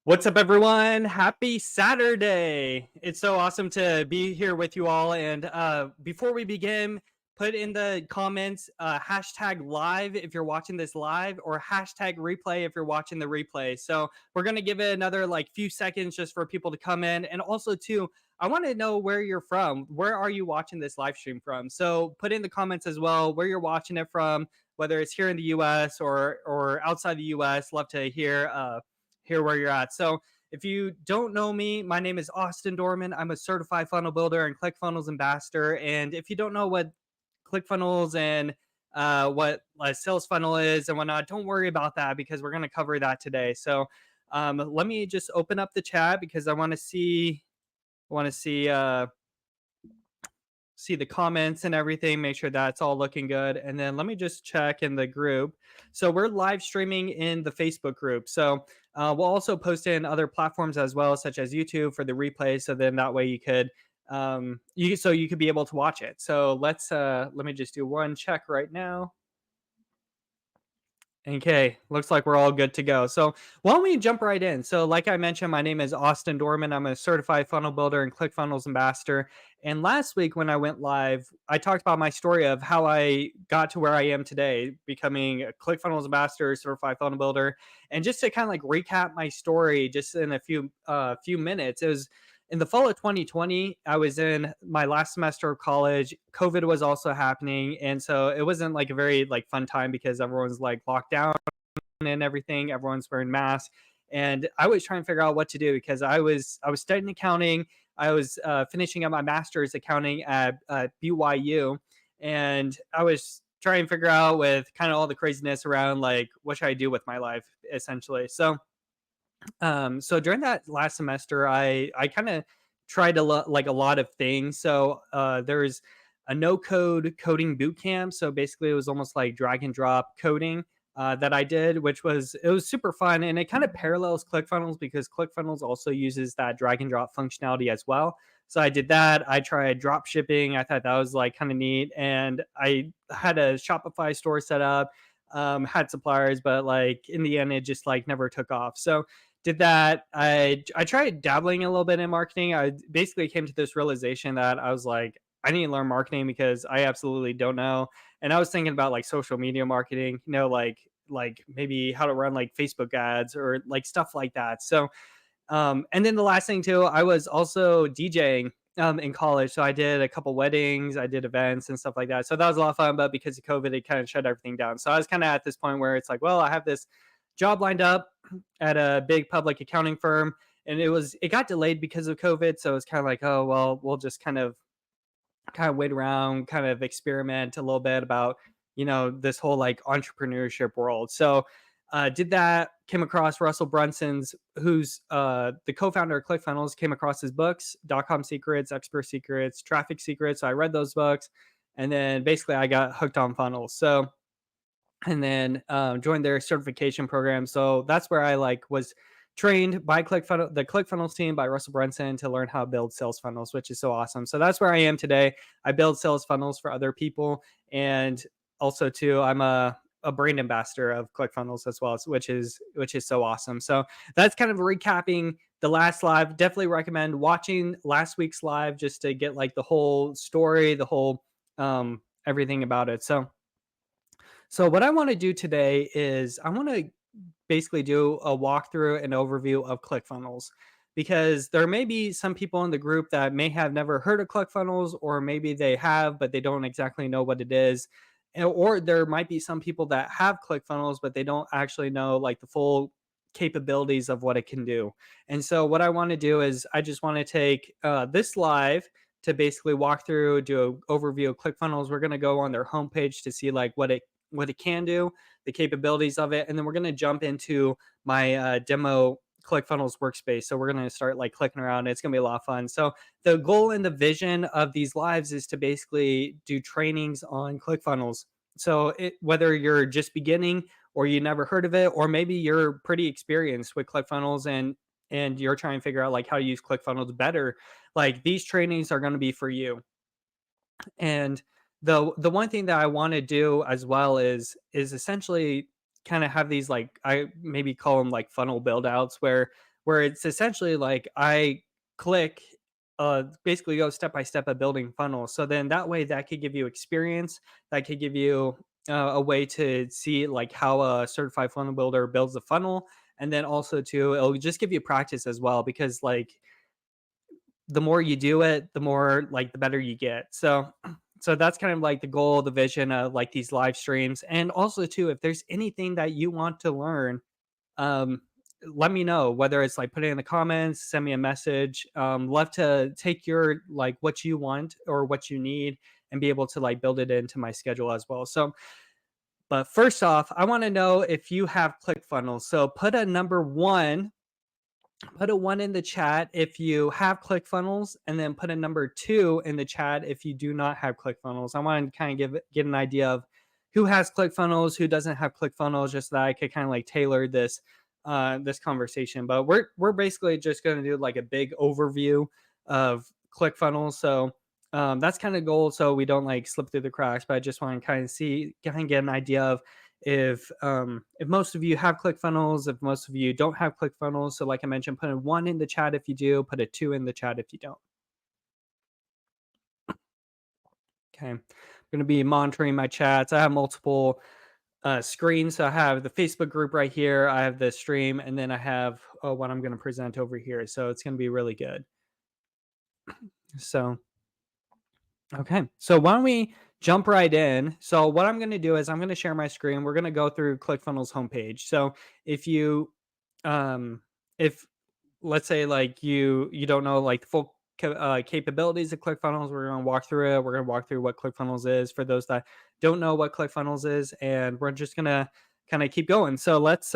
What's up, everyone? Happy Saturday. It's so awesome to be here with you all. And before we begin, put in the comments hashtag live if you're watching this live, or hashtag replay if you're watching the replay. So we're going to give it another like few seconds just for people to come in. And also, too, I want to know where you're from. Where are you watching this live stream from? So put in the comments as well where you're watching it from, whether it's here in the US or outside the US. Love to hear where you're at. So if you don't know me, my name is Austin Dorman. I'm a certified funnel builder and ClickFunnels ambassador. And if you don't know what ClickFunnels and what a sales funnel is and whatnot, don't worry about that because we're going to cover that today. So let me just open up the chat because I want to see the comments and everything, make sure that's all looking good. And then let me just check in the group. So we're live streaming in the Facebook group. So we'll also post in other platforms as well, such as YouTube for the replay. So then that way you could you could be able to watch it. So let me just do one check right now. Okay, looks like we're all good to go. So why don't we jump right in? So, like I mentioned, my name is Austin Dorman. I'm a certified funnel builder and ClickFunnels ambassador. And last week when I went live, I talked about my story of how I got to where I am today, becoming a ClickFunnels ambassador, certified funnel builder. And just to kind of like recap my story, just in a few minutes, it was in the fall of 2020. I was in my last semester of college. COVID was also happening, and so it wasn't like a very like fun time because everyone's like locked down and everything. Everyone's wearing masks, and I was trying to figure out what to do because I was studying accounting. I was finishing up my master's accounting at BYU, and I was trying to figure out with kind of all the craziness around like what should I do with my life essentially. So during that last semester, I kind of tried like a lot of things. So there's a no code coding boot camp. So basically, it was almost like drag and drop coding that I did, which was super fun, and it kind of parallels ClickFunnels because ClickFunnels also uses that drag and drop functionality as well. So I did that. I tried drop shipping. I thought that was like kind of neat, and I had a Shopify store set up. Had suppliers, but like in the end, it just like never took off. So did that. I tried dabbling a little bit in marketing. I basically came to this realization that I was like, I need to learn marketing because I absolutely don't know. And I was thinking about like social media marketing, like maybe how to run like Facebook ads or like stuff like that. So and then the last thing too, I was also DJing in college. So I did a couple weddings, I did events and stuff like that. So that was a lot of fun, but because of COVID, it kind of shut everything down. So I was kind of at this point where it's like, well, I have this job lined up at a big public accounting firm, and it got delayed because of COVID. So it's kind of like, oh well, we'll just kind of wait around, kind of experiment a little bit about, this whole like entrepreneurship world. So did that, came across Russell Brunson's, who's the co-founder of ClickFunnels, came across his books, .com Secrets, Expert Secrets, Traffic Secrets. So I read those books, and then basically I got hooked on funnels. So and then joined their certification program. So that's where I like was trained by the ClickFunnels team by Russell Brunson to learn how to build sales funnels, which is so awesome. So that's where I am today. I build sales funnels for other people, and also too, I'm a brand ambassador of ClickFunnels as well, which is so awesome. So that's kind of recapping the last live. Definitely recommend watching last week's live just to get like the whole story, the whole everything about it. So what I want to do today is I want to basically do a walkthrough and overview of ClickFunnels, because there may be some people in the group that may have never heard of ClickFunnels, or maybe they have but they don't exactly know what it is. Or there might be some people that have ClickFunnels but they don't actually know like the full capabilities of what it can do. And so what I want to do is I just want to take this live to basically walk through, do an overview of ClickFunnels. We're going to go on their homepage to see like what it can do, the capabilities of it, and then we're going to jump into my demo ClickFunnels workspace. So we're going to start like clicking around. It's going to be a lot of fun. So the goal and the vision of these lives is to basically do trainings on ClickFunnels. So whether you're just beginning or you never heard of it, or maybe you're pretty experienced with ClickFunnels and you're trying to figure out like how to use ClickFunnels better, like these trainings are going to be for you. And the one thing that I want to do as well is essentially kind of have these like I maybe call them like funnel build outs where where it's essentially like I click, basically go step by step of building funnels. So then that way, that could give you experience, that could give you a way to see like how a certified funnel builder builds a funnel. And then also too, it'll just give you practice as well, because like the more you do it, the more like the better you get. So so that's kind of like the goal, the vision of like these live streams. And also too, if there's anything that you want to learn, um, let me know, whether it's like put it in the comments, send me a message. Love to take your like what you want or what you need and be able to like build it into my schedule as well. So, but first off, I want to know if you have ClickFunnels. So put a number one, put a one in the chat if you have ClickFunnels, and then put a number two in the chat if you do not have ClickFunnels. I want to kind of get an idea of who has ClickFunnels, who doesn't have ClickFunnels, just so that I could kind of like tailor this this conversation. But we're basically just going to do like a big overview of ClickFunnels. So that's kind of goal, so we don't like slip through the cracks. But I just want to kind of see, kind of get an idea of if most of you have ClickFunnels, if most of you don't have ClickFunnels. So like I mentioned, put a one in the chat if you do, put a two in the chat if you don't. Okay. I'm going to be monitoring my chats. I have multiple screens. So I have the Facebook group right here, I have the stream, and then I have what I'm going to present over here. So it's going to be really good. So okay. So why don't we jump right in? So what I'm going to do is I'm going to share my screen. We're going to go through ClickFunnels homepage. So if you if let's say like you don't know like the full capabilities of ClickFunnels, we're going to walk through it. We're going to walk through what ClickFunnels is for those that don't know what ClickFunnels is, and we're just going to kind of keep going. So let's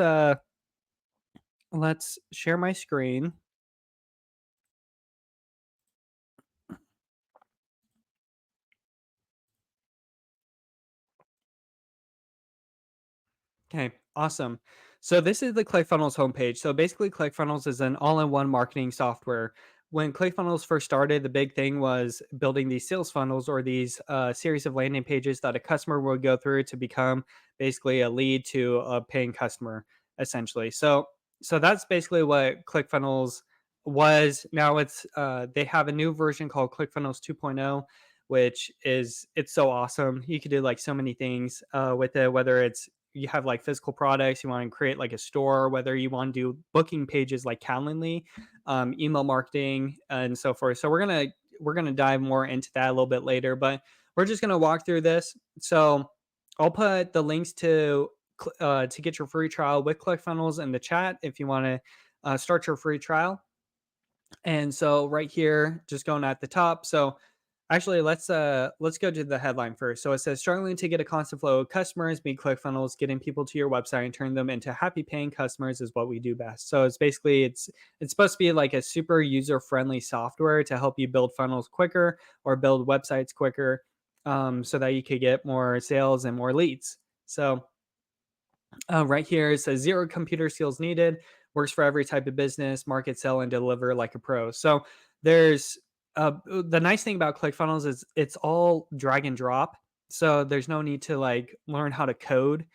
share my screen. Okay, awesome. So this is the ClickFunnels homepage. So basically, ClickFunnels is an all-in-one marketing software. When ClickFunnels first started, the big thing was building these sales funnels, or these series of landing pages that a customer would go through to become basically a lead to a paying customer, essentially. So that's basically what ClickFunnels was. Now they have a new version called ClickFunnels 2.0, which is, it's so awesome. You could do like so many things with it, whether it's you have like physical products, you want to create like a store, whether you want to do booking pages like Calendly, email marketing, and so forth. So we're gonna dive more into that a little bit later, but we're just gonna walk through this. So I'll put the links to get your free trial with ClickFunnels in the chat if you want to start your free trial. And so right here, just going at the top. So actually, let's go to the headline first. So it says, struggling to get a constant flow of customers, meet ClickFunnels, getting people to your website and turn them into happy paying customers is what we do best. So it's basically it's supposed to be like a super user friendly software to help you build funnels quicker or build websites quicker, so that you could get more sales and more leads. So right here, it says zero computer skills needed, works for every type of business, market, sell, and deliver like a pro. So there's the nice thing about ClickFunnels is it's all drag and drop. So there's no need to like learn how to code.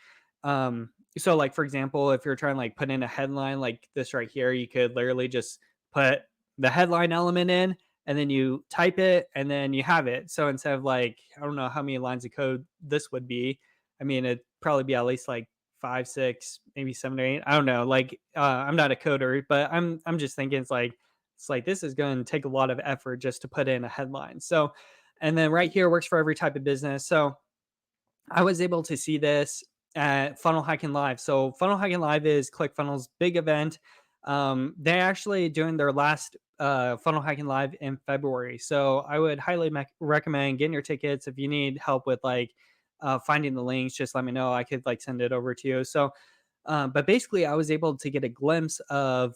So like for example, if you're trying to like put in a headline like this right here, you could literally just put the headline element in, and then you type it, and then you have it. So instead of like, I don't know how many lines of code this would be. I mean, it'd probably be at least like five, six, maybe seven or eight. I don't know. Like I'm not a coder, but I'm just thinking it's like this is going to take a lot of effort just to put in a headline. So, and then right here works for every type of business. So I was able to see this at Funnel Hacking Live. So Funnel Hacking Live is ClickFunnels' big event. They're actually doing their last Funnel Hacking Live in February. So I would highly recommend getting your tickets. If you need help with like finding the links, just let me know. I could like send it over to you. So, but basically, I was able to get a glimpse of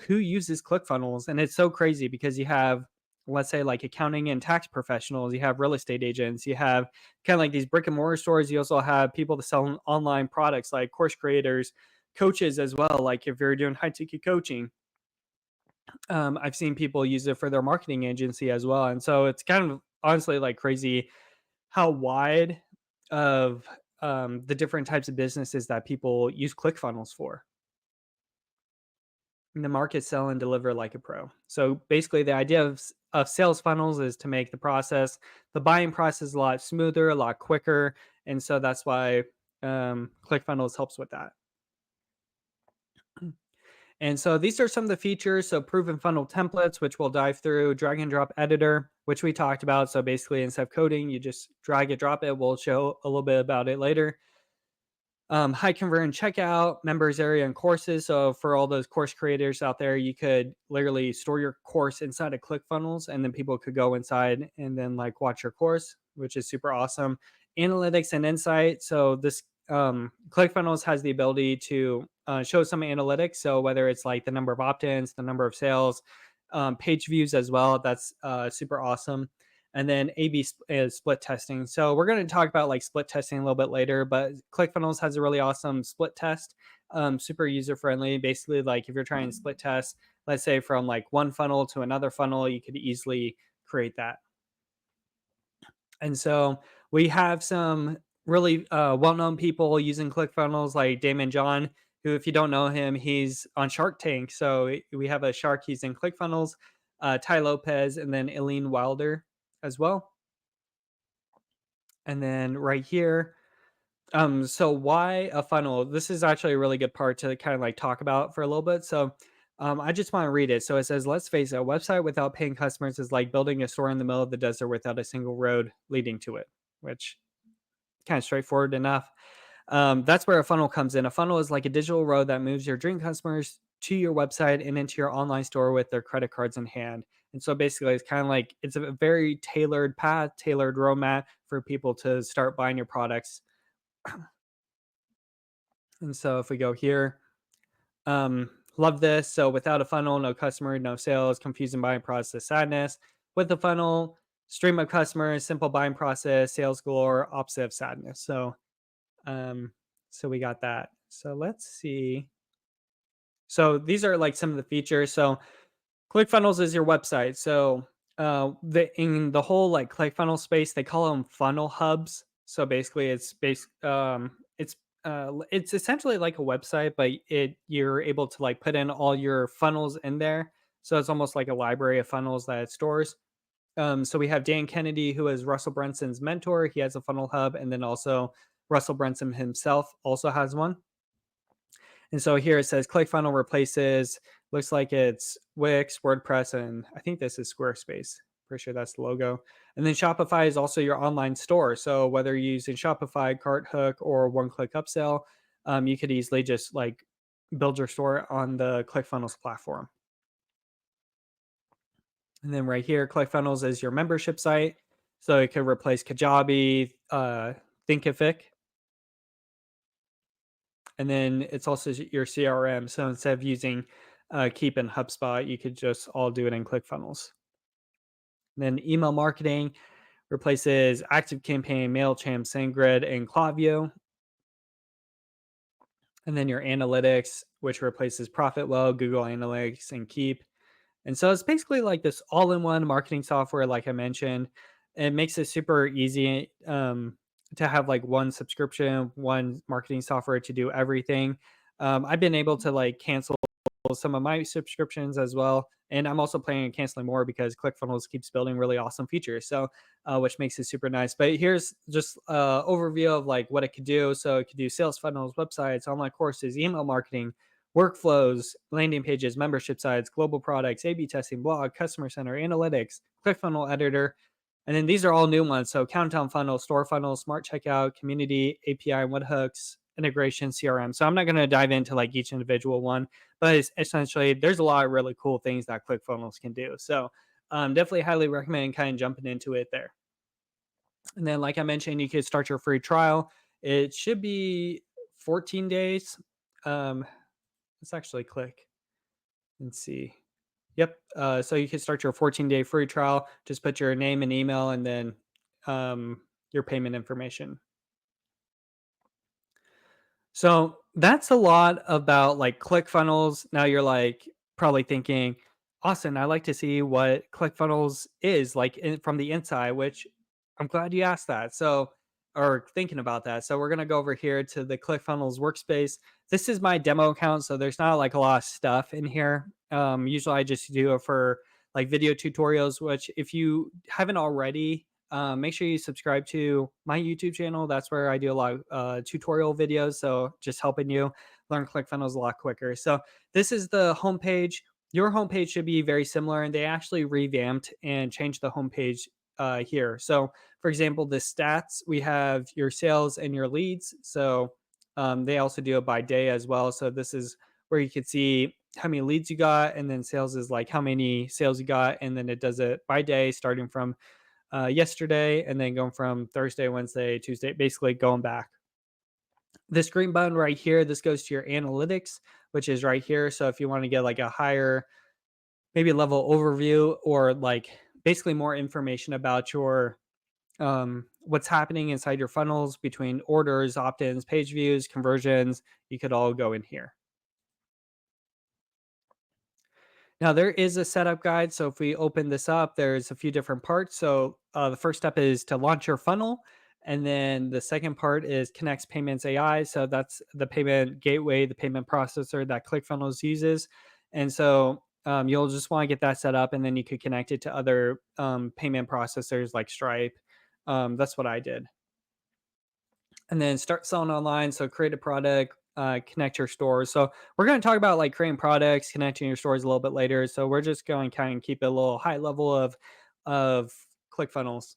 who uses ClickFunnels, and it's so crazy because you have, let's say, like accounting and tax professionals, you have real estate agents, you have kind of like these brick and mortar stores, you also have people that sell online products like course creators, coaches as well, like if you're doing high ticket coaching. I've seen people use it for their marketing agency as well, and so it's kind of honestly like crazy how wide of the different types of businesses that people use ClickFunnels for. the market, sell, and deliver like a pro. So basically, the idea of sales funnels is to make the buying process a lot smoother, a lot quicker, and so that's why ClickFunnels helps with that. And so these are some of the features. So proven funnel templates, which we'll dive through, drag and drop editor, which we talked about. So basically, instead of coding, you just drag it, drop it. We'll show a little bit about it later. High converting checkout, members area, and courses. So for all those course creators out there, you could literally store your course inside of ClickFunnels, and then people could go inside and then like watch your course, which is super awesome. Analytics and insight. So this ClickFunnels has the ability to show some analytics. So whether it's like the number of opt-ins, the number of sales, page views as well. That's super awesome. And then A/B is split testing. So we're going to talk about like split testing a little bit later, but ClickFunnels has a really awesome split test, super user friendly. Basically, like if you're trying to split test, let's say from like one funnel to another funnel, you could easily create that. And so we have some really well-known people using ClickFunnels, like Damon John, who, if you don't know him, he's on Shark Tank. So we have a shark. He's in ClickFunnels, Ty Lopez, and then Eileen Wilder as well. And then right here, so why a funnel? This is actually a really good part to kind of like talk about for a little bit. So I just want to read it. So it says, let's face it, a website without paying customers is like building a store in the middle of the desert without a single road leading to it, which kind of straightforward enough. That's where a funnel comes in. A funnel is like a digital road that moves your dream customers to your website and into your online store with their credit cards in hand. And so basically, it's kind of like it's a very tailored path, tailored roadmap for people to start buying your products. And so if we go here, love this. So without a funnel, no customer, no sales, confusing buying process, sadness. With the funnel, stream of customers, simple buying process, sales galore, opposite of sadness. Um, so we got that. So let's see. So these are like some of the features. So ClickFunnels is your website. So the in the whole like ClickFunnels space, they call them funnel hubs. So basically, it's essentially like a website, but you're able to like put in all your funnels in there. So it's almost like a library of funnels that it stores. So we have Dan Kennedy, who is Russell Brunson's mentor. He has a funnel hub, and then also Russell Brunson himself also has one. And so here it says ClickFunnels replaces, looks like it's Wix, WordPress, and I think this is Squarespace. Pretty sure that's the logo. And then Shopify is also your online store. So whether you're using Shopify, CartHook, or One Click Upsell, you could easily just like build your store on the ClickFunnels platform. And then right here, ClickFunnels is your membership site. So it could replace Kajabi, Thinkific, and then it's also your CRM. So instead of using Keep and HubSpot, you could just all do it in ClickFunnels. And then email marketing replaces ActiveCampaign, MailChimp, SendGrid, and Klaviyo. And then your analytics, which replaces ProfitWell, Google Analytics, and Keep. And so it's basically like this all-in-one marketing software, like I mentioned. It makes it super easy to have like one subscription, one marketing software to do everything. I've been able to like cancel some of my subscriptions as well, and I'm also planning on canceling more because ClickFunnels keeps building really awesome features. So, which makes it super nice. But here's just overview of like what it could do. So it could do sales funnels, websites, online courses, email marketing, workflows, landing pages, membership sites, global products, A/B testing, blog, customer center, analytics, ClickFunnel editor. And then these are all new ones. So countdown funnel, store funnel, smart checkout, community, API, webhooks, integration, CRM. So I'm not going to dive into like each individual one, but it's essentially there's a lot of really cool things that ClickFunnels can do. So definitely highly recommend kind of jumping into it there. And then, like I mentioned, you could start your free trial. It should be 14 days. Let's actually click and see. Yep. So you can start your 14-day free trial. Just put your name and email and then your payment information. So that's a lot about like ClickFunnels. Now you're like probably thinking, Austin, I like to see what ClickFunnels is like from the inside, which I'm glad you asked that. So or thinking about that. So we're gonna go over here to the ClickFunnels workspace. This is my demo account, so there's not like a lot of stuff in here. Usually I just do it for like video tutorials, which if you haven't already, make sure you subscribe to my YouTube channel. That's where I do a lot of tutorial videos. So just helping you learn ClickFunnels a lot quicker. So this is the homepage. Your homepage should be very similar, and they actually revamped and changed the homepage here. So for example, the stats, we have your sales and your leads. So they also do it by day as well. So this is where you can see how many leads you got, and then sales is like how many sales you got, and then it does it by day, starting from yesterday, and then going from Thursday, Wednesday, Tuesday, basically going back. This green button right here, this goes to your analytics, which is right here. So if you want to get like a higher, maybe level overview, or like basically more information about your what's happening inside your funnels between orders, opt-ins, page views, conversions, you could all go in here. Now there is a setup guide. So if we open this up, there's a few different parts. So the first step is to launch your funnel. And then the second part is connects payments AI. So that's the payment gateway, the payment processor that ClickFunnels uses. And so you'll just want to get that set up, and then you could connect it to other payment processors like Stripe. That's what I did. And then start selling online. So create a product, connect your stores. So we're going to talk about like creating products, connecting your stores a little bit later. So we're just going to kind of keep it a little high level of ClickFunnels.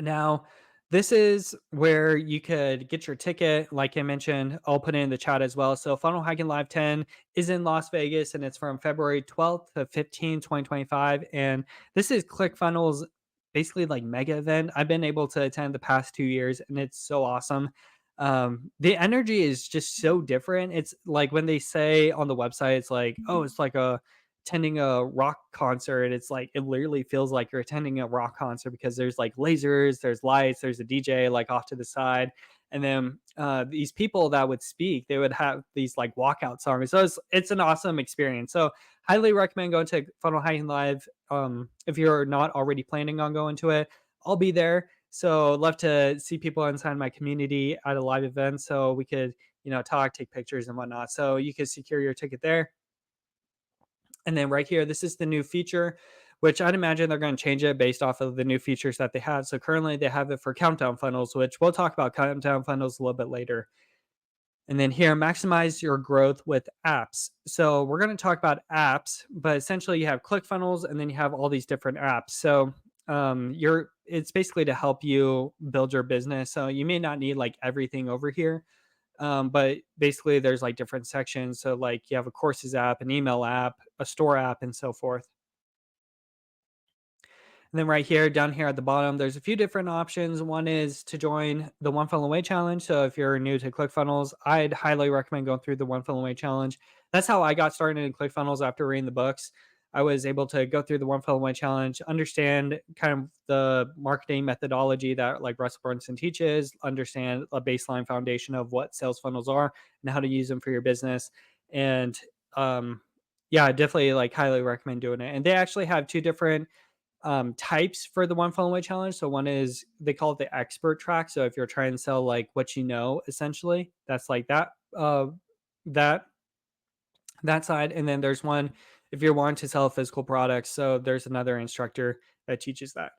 Now, this is where you could get your ticket. Like I mentioned, I'll put it in the chat as well. So, Funnel Hacking Live 10 is in Las Vegas, and it's from February 12th to 15th, 2025. And this is ClickFunnels, basically like mega event. I've been able to attend the past 2 years, and it's so awesome. The energy is just so different. It's like when they say on the website, it's like, oh, it's like attending a rock concert. It's like it literally feels like you're attending a rock concert because there's like lasers, there's lights, there's a DJ like off to the side. And then these people that would speak, they would have these like walkout songs. So it's an awesome experience. So highly recommend going to Funnel Hacking Live. If you're not already planning on going to it, I'll be there. So love to see people inside my community at a live event, so we could, talk, take pictures and whatnot. So you could secure your ticket there. And then right here, this is the new feature, which I'd imagine they're going to change it based off of the new features that they have. So currently they have it for countdown funnels, which we'll talk about countdown funnels a little bit later. And then here, maximize your growth with apps. So we're going to talk about apps, but essentially you have ClickFunnels and then you have all these different apps. So it's basically to help you build your business. So you may not need like everything over here, but basically there's like different sections. So like you have a courses app, an email app, a store app, and so forth. And then right here, down here at the bottom, there's a few different options. One is to join the One Funnel Away Challenge. So if you're new to ClickFunnels, I'd highly recommend going through the One Funnel Away Challenge. That's how I got started in ClickFunnels after reading the books. I was able to go through the One Funnel Away Challenge, understand kind of the marketing methodology that like Russell Brunson teaches, understand a baseline foundation of what sales funnels are and how to use them for your business. And yeah, I definitely like highly recommend doing it. And they actually have two different types for the One Funnel Away Challenge. So one is they call it the expert track. So if you're trying to sell like what you know, essentially, that's like that that side. And then there's one if you're wanting to sell physical products. So there's another instructor that teaches that.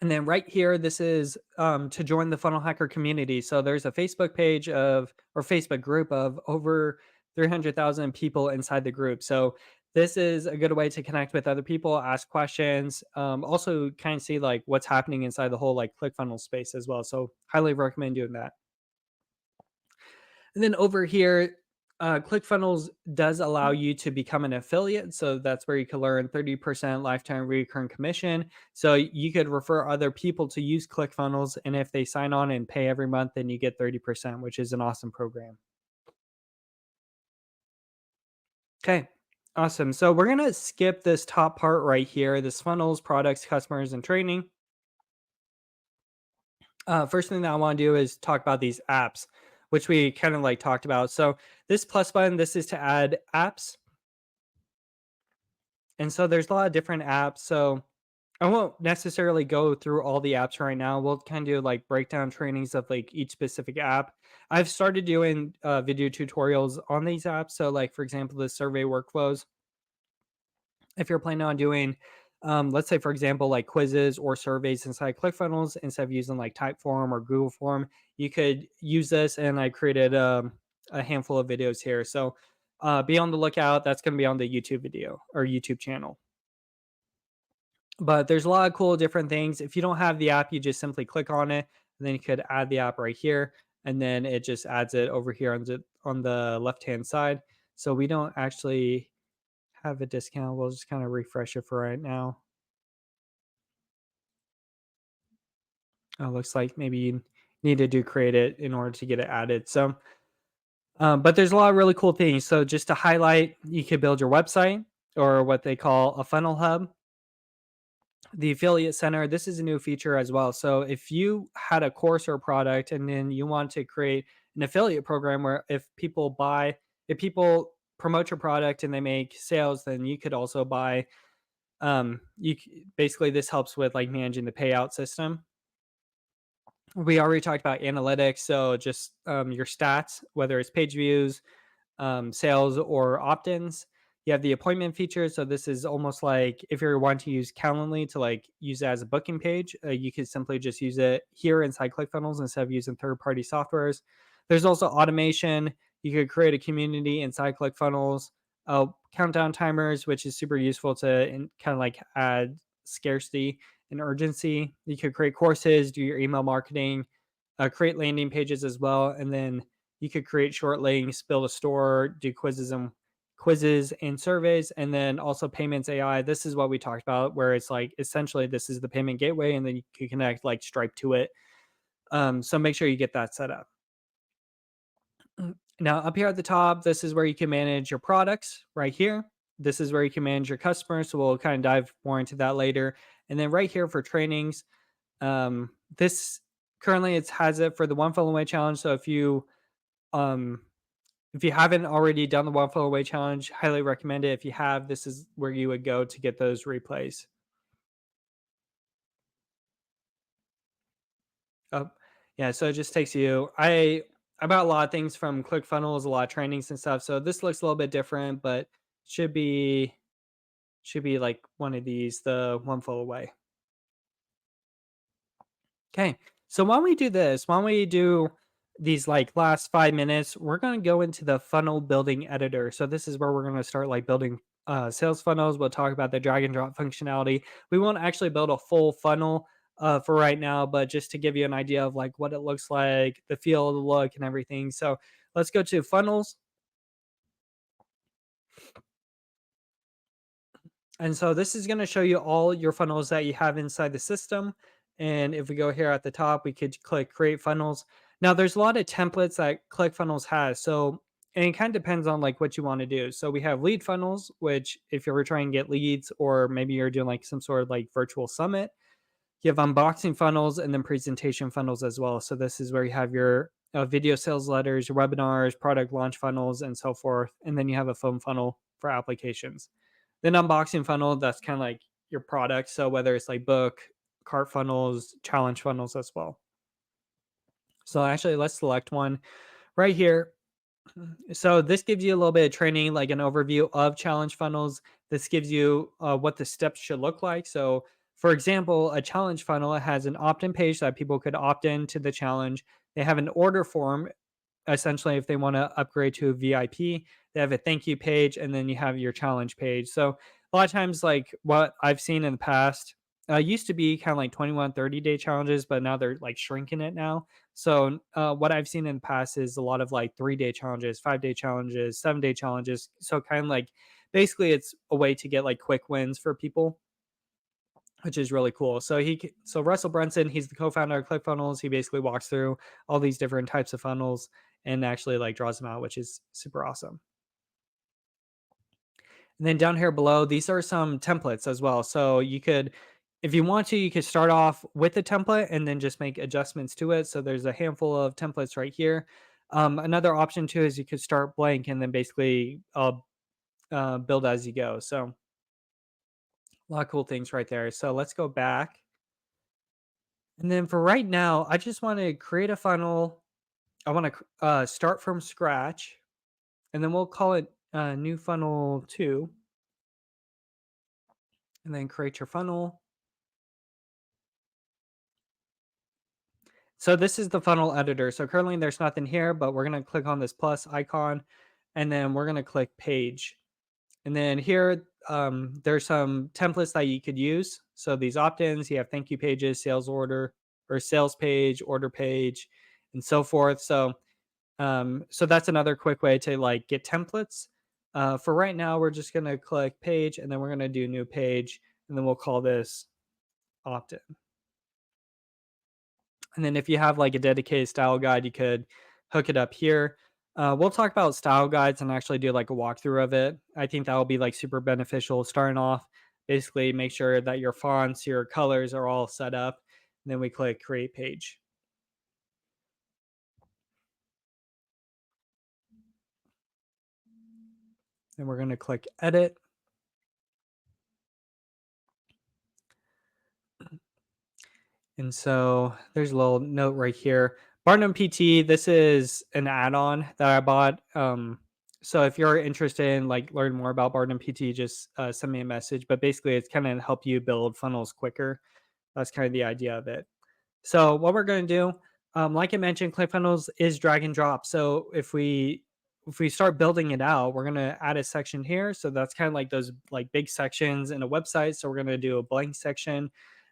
And then right here, this is to join the Funnel Hacker community. So there's a Facebook page or Facebook group of over 300,000 people inside the group. So this is a good way to connect with other people, ask questions, also kind of see like what's happening inside the whole like ClickFunnels space as well. So highly recommend doing that. And then over here, ClickFunnels does allow you to become an affiliate. So that's where you can earn 30% lifetime recurring commission. So you could refer other people to use ClickFunnels. And if they sign on and pay every month, then you get 30%, which is an awesome program. Okay. Awesome. So we're going to skip this top part right here, this funnels, products, customers, and training. First thing that I want to do is talk about these apps, which we kind of like talked about. So this plus button, this is to add apps. And so there's a lot of different apps. So I won't necessarily go through all the apps right now. We'll kind of do like breakdown trainings of like each specific app. I've started doing video tutorials on these apps. So, like for example, the survey workflows. If you're planning on doing, let's say for example, like quizzes or surveys inside ClickFunnels, instead of using like Typeform or Google Form, you could use this. And I created a handful of videos here. So be on the lookout. That's going to be on the YouTube video or YouTube channel. But there's a lot of cool different things. If you don't have the app, you just simply click on it, and then you could add the app right here, and then it just adds it over here on the left hand side. So we don't actually have a discount. We'll just kind of refresh it for right now. Looks like maybe you need to do create it in order to get it added. So, but there's a lot of really cool things. So just to highlight, you could build your website or what they call a funnel hub. The affiliate center, this is a new feature as well. So if you had a course or product and then you want to create an affiliate program where if people promote your product and they make sales, then you could also buy. Basically this helps with like managing the payout system. We already talked about analytics, so just your stats, whether it's page views, sales or opt-ins. You have the appointment feature. So this is almost like if you're wanting to use Calendly to like use it as a booking page, you could simply just use it here inside ClickFunnels instead of using third-party softwares. There's also automation. You could create a community inside ClickFunnels. Countdown timers, which is super useful to kind of like add scarcity and urgency. You could create courses, do your email marketing, create landing pages as well, and then you could create short links, build a store, do quizzes and surveys, and then also payments AI. This is what we talked about, where it's like essentially this is the payment gateway, and then you can connect like Stripe to it. So make sure you get that set up. Now, up here at the top, this is where you can manage your products right here. This is where you can manage your customers. So we'll kind of dive more into that later. And then right here for trainings, this currently it has it for the one funnel away challenge. So um, if you haven't already done the one funnel away challenge, highly recommend it. If you have, this is where you would go to get those replays. Oh, yeah. So it just takes you. I bought a lot of things from ClickFunnels, a lot of trainings and stuff. So this looks a little bit different, but should be should be like one of these, the one funnel away. Okay. So why don't we do this? Why don't we do these like last 5 minutes? We're going to go into the funnel building editor. So this is where we're going to start like building sales funnels. We'll talk about the drag and drop functionality. We won't actually build a full funnel for right now, but just to give you an idea of like what it looks like, the feel, the look, and everything. So let's go to funnels. And so this is going to show you all your funnels that you have inside the system. And if we go here at the top, we could click create funnels. Now there's a lot of templates that ClickFunnels has. So, and it kind of depends on like what you want to do. So we have lead funnels, which if you're trying to get leads, or maybe you're doing like some sort of like virtual summit, you have unboxing funnels and then presentation funnels as well. So this is where you have your video sales letters, your webinars, product launch funnels, and so forth. And then you have a phone funnel for applications. Then unboxing funnel, that's kind of like your product. So whether it's like book, cart funnels, challenge funnels as well. So actually, let's select one right here. So this gives you a little bit of training, like an overview of challenge funnels. This gives you what the steps should look like. So for example, a challenge funnel has an opt-in page that people could opt in to the challenge. They have an order form, essentially if they want to upgrade to a VIP. They have a thank you page, and then you have your challenge page. So a lot of times, like what I've seen in the past, used to be kind of like 21, 30-day challenges, but now they're like shrinking it now. So what I've seen in the past is a lot of like 3-day challenges, 5-day challenges, 7-day challenges. So kind of like basically it's a way to get like quick wins for people, which is really cool. So Russell Brunson, he's the co-founder of ClickFunnels. He basically walks through all these different types of funnels and actually like draws them out, which is super awesome. And then down here below, these are some templates as well. So you could, if you want to, you could start off with the template and then just make adjustments to it. So there's a handful of templates right here. Another option too is you could start blank and then basically build as you go. So A lot of cool things right there. So let's go back. And then for right now, I just want to create a funnel. I want to start from scratch, and then we'll call it new funnel 2, and then create your funnel. So this is the funnel editor. So currently there's nothing here, but we're going to click on this plus icon, and then we're going to click page. And then here, there's some templates that you could use. So these opt-ins, you have thank you pages, sales order or sales page, order page, and so forth. So that's another quick way to like get templates. For right now, we're just gonna click page, and then we're gonna do new page, and then we'll call this opt-in. And then if you have like a dedicated style guide, you could hook it up here. We'll talk about style guides and actually do like a walkthrough of it. I think that will be like super beneficial starting off. Basically, make sure that your fonts, your colors are all set up. And then we click create page. And we're going to click edit. And so there's a little note right here. BarnumPT, this is an add-on that I bought. So if you're interested in like learn more about BarnumPT, just send me a message. But basically, it's kind of help you build funnels quicker. That's kind of the idea of it. So what we're going to do, like I mentioned, ClickFunnels is drag and drop. So if we start building it out, we're going to add a section here. So that's kind of like those like big sections in a website. So we're going to do a blank section,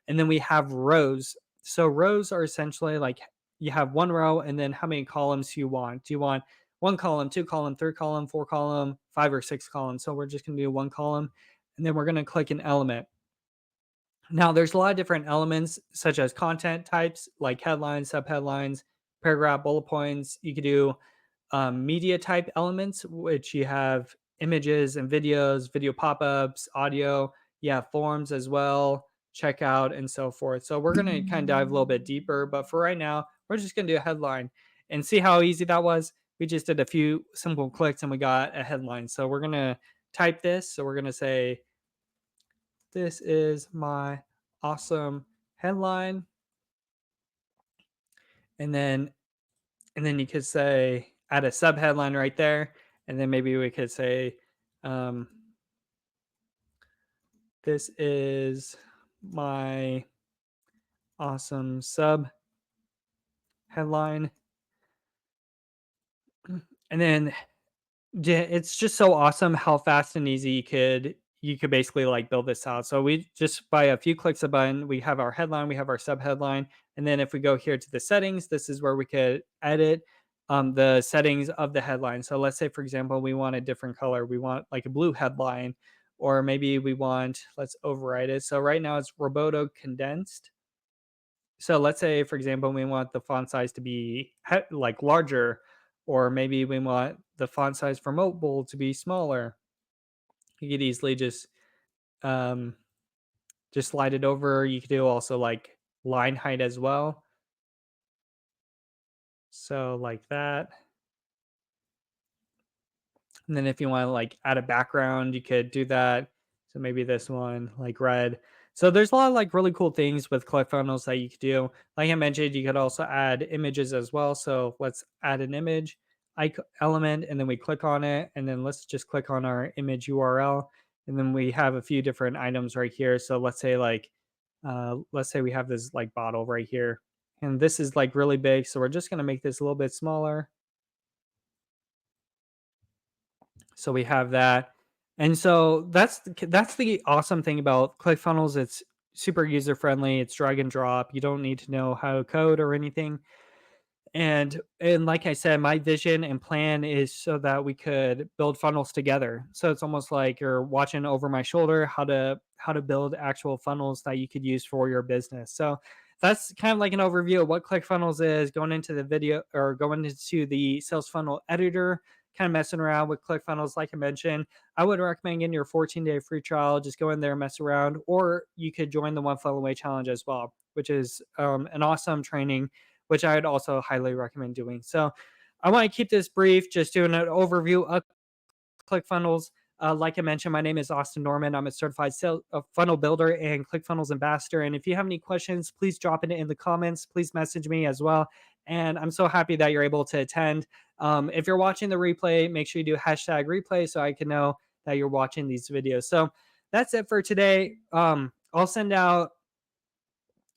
and then we have rows. So rows are essentially like you have one row, and then how many columns you want. Do you want one column, two column, three column, four column, five or six columns? So we're just going to do one column, and then we're going to click an element. Now, there's a lot of different elements, such as content types like headlines, subheadlines, paragraph, bullet points. You could do media type elements, which you have images and videos, video pop ups, audio. You have forms as well, checkout, and so forth. So, we're going to kind of dive a little bit deeper. But for right now, we're just going to do a headline and see how easy that was. We just did a few simple clicks and we got a headline. So, we're going to type this. So, we're going to say, this is my awesome headline. And then you could say add a sub headline right there. And then maybe we could say um, this is my awesome sub headline. And then yeah, it's just so awesome how fast and easy you could basically like build this out. So we just by a few clicks of a button, we have our headline, we have our sub headline, and then if we go here to the settings, this is where we could edit the settings of the headline. So let's say, for example, we want a different color. We want like a blue headline, or maybe we want, let's override it. So right now it's Roboto condensed. So let's say, for example, we want the font size to be like larger, or maybe we want the font size for mobile to be smaller. You could easily um, just slide it over. You could do also like line height as well. So like that. And then if you want to like add a background, you could do that. So maybe this one, like red. So there's a lot of like really cool things with ClickFunnels that you could do. Like I mentioned, you could also add images as well. So let's add an image element, and then we click on it, and then let's just click on our image URL, and then we have a few different items right here. So let's say we have this like bottle right here, and this is like really big. So we're just gonna make this a little bit smaller. So we have that. And so that's the awesome thing about ClickFunnels. It's super user friendly. It's drag and drop. You don't need to know how to code or anything. And like I said, my vision and plan is so that we could build funnels together. So it's almost like you're watching over my shoulder how to build actual funnels that you could use for your business. So that's kind of like an overview of what ClickFunnels is, going into the video or going into the sales funnel editor, kind of messing around with ClickFunnels. Like I mentioned, I would recommend getting your 14-day free trial. Just go in there, mess around, or you could join the One Funnel Away Challenge as well, which is an awesome training, which I would also highly recommend doing. So I want to keep this brief, just doing an overview of ClickFunnels. Like I mentioned, my name is Austin Norman. I'm a certified funnel builder and ClickFunnels ambassador. And if you have any questions, please drop it in the comments. Please message me as well. And I'm so happy that you're able to attend. If you're watching the replay, make sure you do hashtag replay so I can know that you're watching these videos. So that's it for today. I'll send out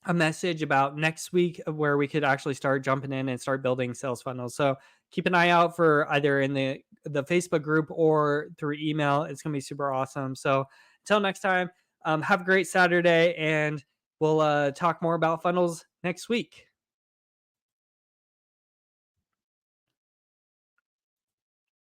a message about next week of where we could actually start jumping in and start building sales funnels. So keep an eye out for either in the Facebook group or through email. It's gonna be super awesome. So until next time, have a great Saturday, and we'll talk more about funnels next week.